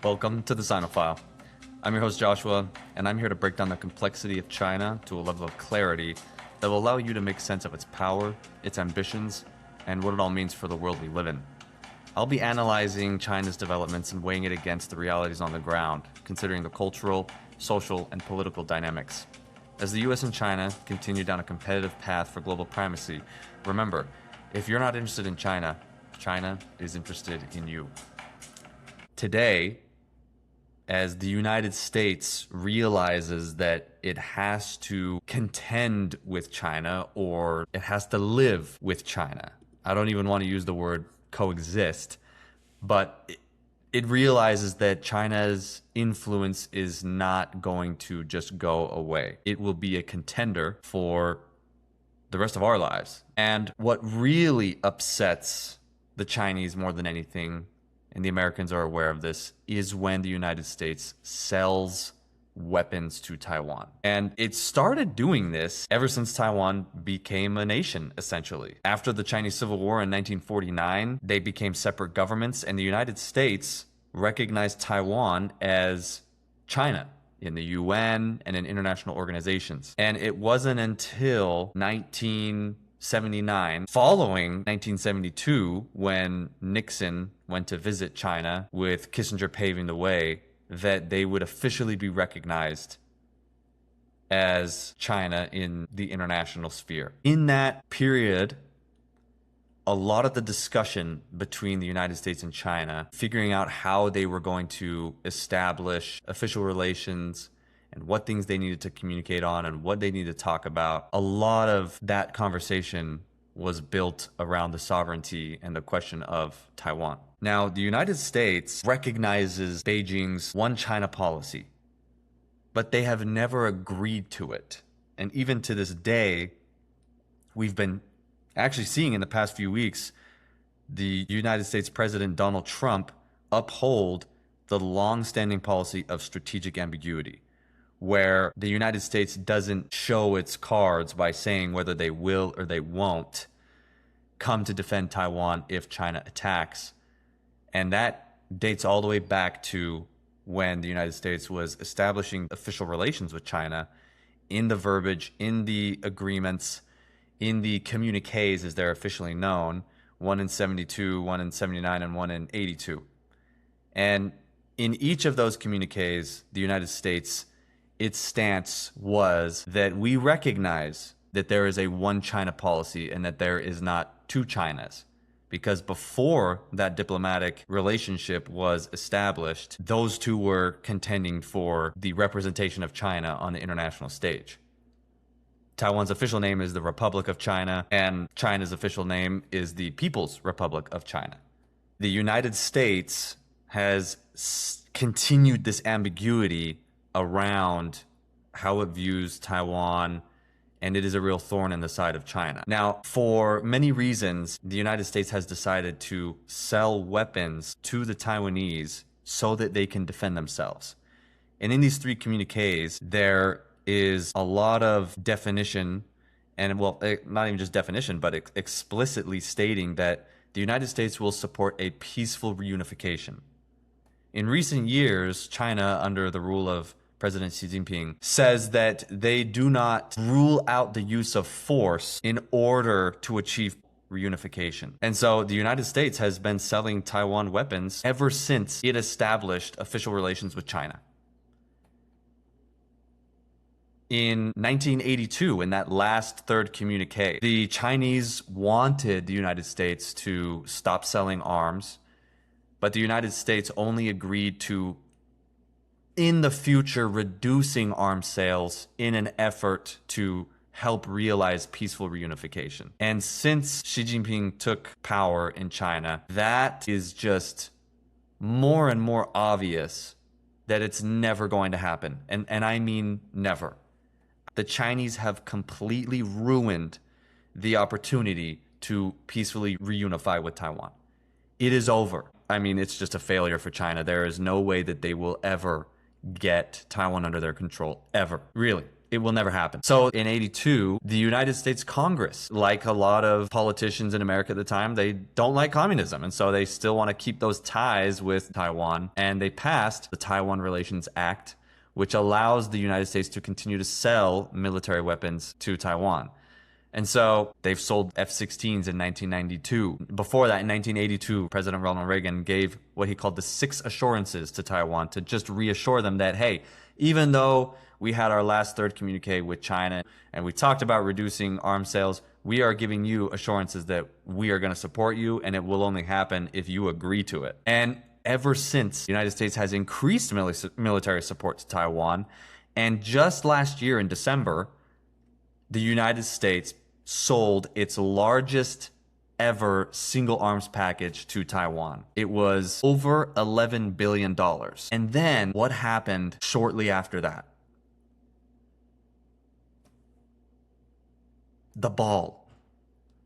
Welcome to the Sinophile. I'm your host Joshua, and I'm here to break down the complexity of China to a level of clarity that will allow you to make sense of its power, its ambitions, and what it all means for the world we live in. I'll be analyzing China's developments and weighing it against the realities on the ground, considering the cultural, social, and political dynamics. As the US and China continue down a competitive path for global primacy, remember, if you're not interested in China, China is interested in you. Today, as the United States realizes that it has to contend with China or it has to live with China. I don't even want to use the word coexist, but it realizes that China's influence is not going to just go away. It will be a contender for the rest of our lives. And what really upsets the Chinese more than anything, and the Americans are aware of this, is when the United States sells weapons to Taiwan. And it started doing this ever since Taiwan became a nation, essentially. After the Chinese Civil War in 1949, they became separate governments, and the United States recognized Taiwan as China in the UN and in international organizations. And it wasn't until 1979, following 1972, when Nixon went to visit China with Kissinger paving the way, that they would officially be recognized as China in the international sphere. In that period, a lot of the discussion between the United States and China, figuring out how they were going to establish official relations and what things they needed to communicate on and what they needed to talk about, a lot of that conversation was built around the sovereignty and the question of Taiwan. Now, the United States recognizes Beijing's one China policy, but they have never agreed to it. And even to this day, we've been actually seeing in the past few weeks the United States President Donald Trump uphold the long-standing policy of strategic ambiguity, where the United States doesn't show its cards by saying whether they will or they won't come to defend Taiwan if China attacks. And that dates all the way back to when the United States was establishing official relations with China, in the verbiage, in the agreements, in the communiques as they're officially known, one in 72, one in 79, and one in 82. And in each of those communiques, the United States, its stance was that we recognize that there is a one China policy and that there is not two Chinas. Because before that diplomatic relationship was established, those two were contending for the representation of China on the international stage. Taiwan's official name is the Republic of China, and China's official name is the People's Republic of China. The United States has continued this ambiguity around how it views Taiwan, and it is a real thorn in the side of China. Now, for many reasons, the United States has decided to sell weapons to the Taiwanese so that they can defend themselves. And in these three communiques, there is a lot of definition, and well, not even just definition, but explicitly stating that the United States will support a peaceful reunification. In recent years, China, under the rule of President Xi Jinping, says that they do not rule out the use of force in order to achieve reunification. And so the United States has been selling Taiwan weapons ever since it established official relations with China. In 1982, in that last third communique, the Chinese wanted the United States to stop selling arms, but the United States only agreed to, in the future, reducing arms sales in an effort to help realize peaceful reunification. And since Xi Jinping took power in China, that is just more and more obvious that it's never going to happen. And I mean never. The Chinese have completely ruined the opportunity to peacefully reunify with Taiwan. It is over. I mean, it's just a failure for China. There is no way that they will ever get Taiwan under their control, ever. Really. It will never happen. So in 82, the United States Congress, like a lot of politicians in America at the time, they don't like communism. And so they still want to keep those ties with Taiwan. And they passed the Taiwan Relations Act, which allows the United States to continue to sell military weapons to Taiwan. And so they've sold F-16s in 1992. Before that, in 1982, President Ronald Reagan gave what he called the 6 assurances to Taiwan to just reassure them that, hey, even though we had our last third communique with China and we talked about reducing arms sales, we are giving you assurances that we are going to support you, and it will only happen if you agree to it. And ever since, the United States has increased military support to Taiwan. And just last year in December, the United States sold its largest ever single arms package to Taiwan. It was over $11 billion. And then what happened shortly after that? The ball.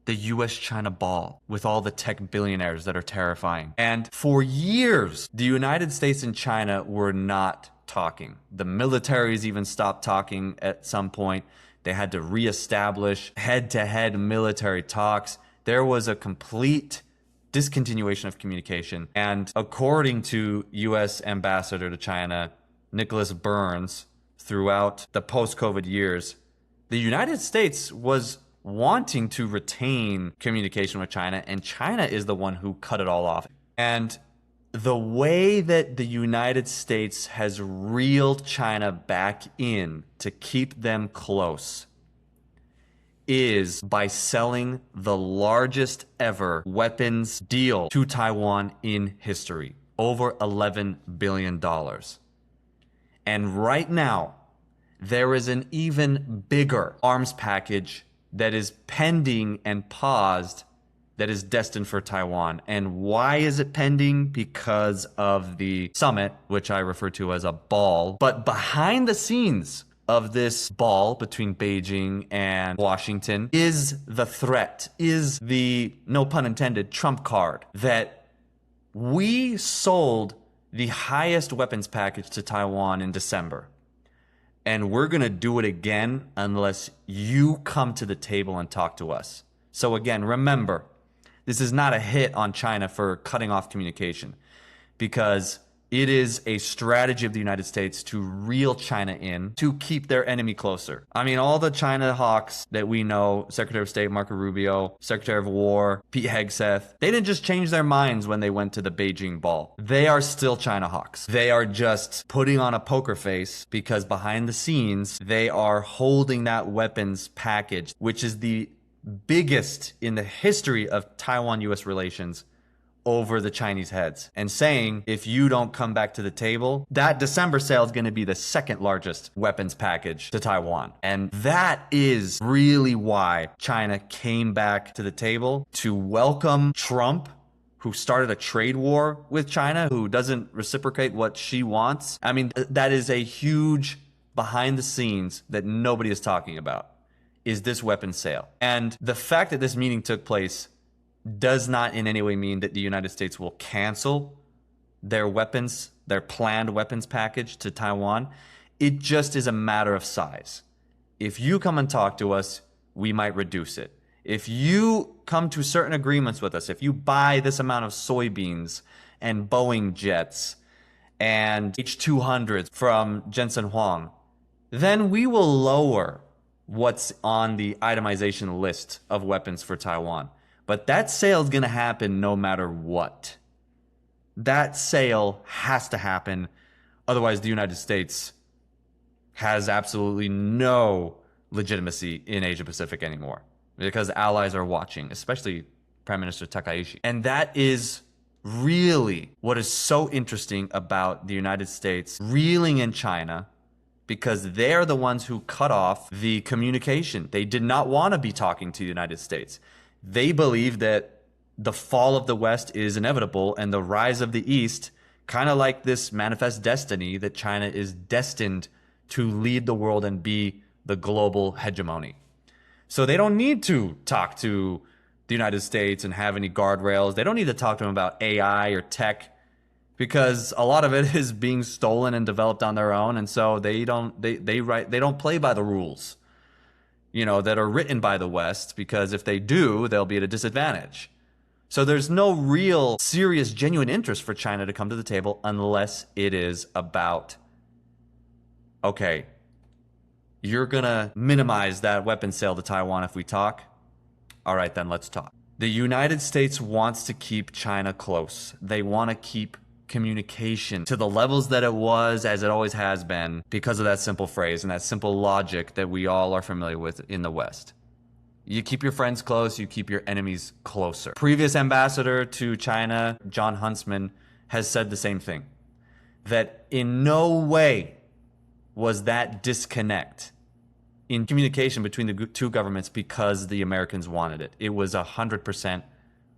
The US-China ball with all the tech billionaires that are terrifying. And for years, the United States and China were not talking. The militaries even stopped talking at some point. They had to reestablish head-to-head military talks. There was a complete discontinuation of communication. And according to U.S. Ambassador to China, Nicholas Burns, throughout the post-COVID years, the United States was wanting to retain communication with China, and China is the one who cut it all off. And the way that the United States has reeled China back in to keep them close is by selling the largest ever weapons deal to Taiwan in history, over $11 billion. And right now, there is an even bigger arms package that is pending and paused that is destined for Taiwan. And why is it pending? Because of the summit, which I refer to as a ball. But behind the scenes of this ball between Beijing and Washington is the threat, is the, no pun intended, trump card that we sold the highest weapons package to Taiwan in December. And we're going to do it again unless you come to the table and talk to us. So again, remember, this is not a hit on China for cutting off communication, because it is a strategy of the United States to reel China in, to keep their enemy closer. I mean, all the China hawks that we know, Secretary of State Marco Rubio, Secretary of War Pete Hegseth, they didn't just change their minds when they went to the Beijing ball. They are still China hawks. They are just putting on a poker face because behind the scenes, they are holding that weapons package, which is the biggest in the history of Taiwan-US relations, over the Chinese heads, and saying, if you don't come back to the table, that December sale is going to be the second largest weapons package to Taiwan. And that is really why China came back to the table to welcome Trump, who started a trade war with China, who doesn't reciprocate what she wants. I mean, that is a huge behind the scenes that nobody is talking about, is this weapons sale. And the fact that this meeting took place does not in any way mean that the United States will cancel their weapons, their planned weapons package to Taiwan. It just is a matter of size. If you come and talk to us, we might reduce it. If you come to certain agreements with us, if you buy this amount of soybeans and Boeing jets and H-200s from Jensen Huang, then we will lower what's on the itemization list of weapons for Taiwan. But that sale is going to happen no matter what. That sale has to happen. Otherwise, the United States has absolutely no legitimacy in Asia Pacific anymore, because allies are watching, especially Prime Minister Takaishi. And that is really what is so interesting about the United States reeling in China, because they're the ones who cut off the communication. They did not want to be talking to the United States. They believe that the fall of the West is inevitable and the rise of the East, kind of like this manifest destiny that China is destined to lead the world and be the global hegemony. So they don't need to talk to the United States and have any guardrails. They don't need to talk to them about AI or tech, because a lot of it is being stolen and developed on their own, and so they don't play by the rules, that are written by the West, because if they do, they'll be at a disadvantage. So there's no real serious, genuine interest for China to come to the table unless it is about, okay, you're gonna minimize that weapon sale to Taiwan if we talk. All right, then let's talk. The United States wants to keep China close. They want to keep communication to the levels that it was, as it always has been, because of that simple phrase and that simple logic that we all are familiar with in the West. You keep your friends close, you keep your enemies closer. Previous ambassador to China, John Huntsman, has said the same thing. That in no way was that disconnect in communication between the two governments because the Americans wanted it. It was 100%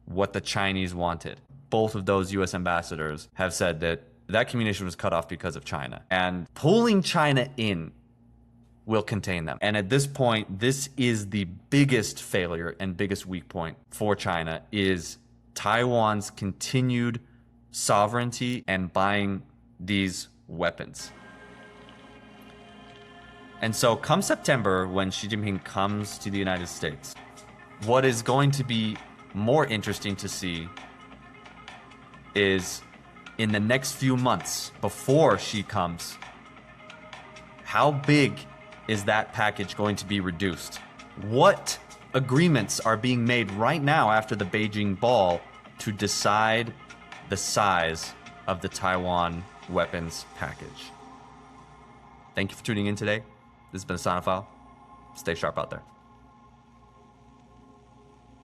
what the Chinese wanted. Both of those U.S. ambassadors have said that communication was cut off because of China. And pulling China in will contain them. And at this point, this is the biggest failure and biggest weak point for China, is Taiwan's continued sovereignty and buying these weapons. And so come September, when Xi Jinping comes to the United States, what is going to be more interesting to see is, in the next few months before Xi comes, how big is that package going to be reduced? What agreements are being made right now after the Beijing ball to decide the size of the Taiwan weapons package? Thank you for tuning in today. This has been a Sonophile. Stay sharp out there.